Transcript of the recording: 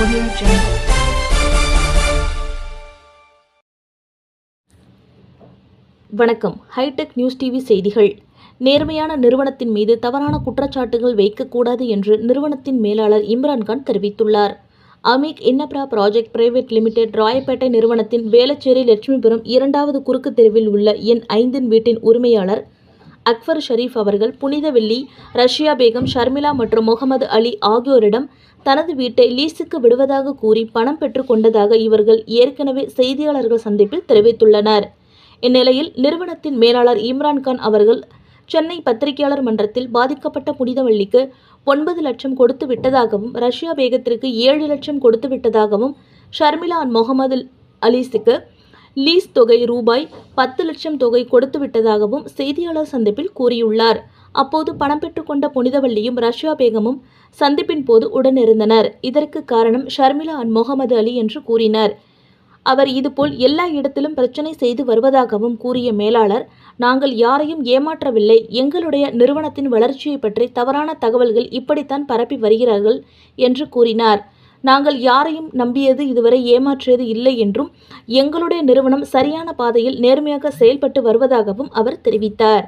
Audio Jungle. வணக்கம். Hitech news TV செய்திகள். நேர்மையான நிறுவனத்தின் மீது தவறான குற்றச்சாட்டுகள் வைக்கக்கூடாது என்று நிறுவனத்தின் மேலாளர் இம்ரான்கான் தெரிவித்துள்ளார். அமீக் இன்னப்ரா ப்ராஜெக்ட் பிரைவேட் லிமிடெட் ராயப்பேட்டை நிறுவனத்தின் வேளச்சேரி லட்சுமிபுரம் 2வது குறுக்கு தெருவில் உள்ள எண் 5 வீட்டின் உரிமையாளர் அக்பர் ஷரீப் அவர்கள் புனித வெள்ளி, ரஷ்யா பேகம், ஷர்மிளா மற்றும் முகமது அலி ஆகியோரிடம் தனது வீட்டை லீஸுக்கு விடுவதாக கூறி பணம் பெற்றுக் கொண்டதாக இவர்கள் ஏற்கனவே செய்தியாளர்கள் சந்திப்பில் தெரிவித்துள்ளனர். இந்நிலையில் நிறுவனத்தின் மேலாளர் இம்ரான்கான் அவர்கள் சென்னை பத்திரிகையாளர் மன்றத்தில் பாதிக்கப்பட்ட புனிதவள்ளிக்கு 9 லட்சம் கொடுத்து விட்டதாகவும், ரஷ்யா பேகத்திற்கு 7 லட்சம் கொடுத்து விட்டதாகவும், ஷர்மிளா முகமது அலிஸுக்கு லீஸ் தொகை ரூபாய் 10 லட்சம் தொகை கொடுத்து விட்டதாகவும் செய்தியாளர் சந்திப்பில் கூறியுள்ளார். அப்போது பணம் பெற்றுக்கொண்ட புனிதவள்ளியும் ரஷ்யா பேகமும் சந்திப்பின் போது உடனிருந்தனர். இதற்கு காரணம் ஷர்மிளா முகமது அலி என்று கூறினார். அவர் இதுபோல் எல்லா இடத்திலும் பிரச்சனை செய்து வருவதாகவும் கூறிய மேலாளர், நாங்கள் யாரையும் ஏமாற்றவில்லை. எங்களுடைய நிறுவனத்தின் வளர்ச்சியை பற்றி தவறான தகவல்கள் இப்படித்தான் பரப்பி வருகிறார்கள் என்று கூறினார். நாங்கள் யாரையும் நம்பியது இதுவரை ஏமாற்றியது இல்லை என்றும், எங்களுடைய நிறுவனம் சரியான பாதையில் நேர்மையாக செயல்பட்டு வருவதாகவும் அவர் தெரிவித்தார்.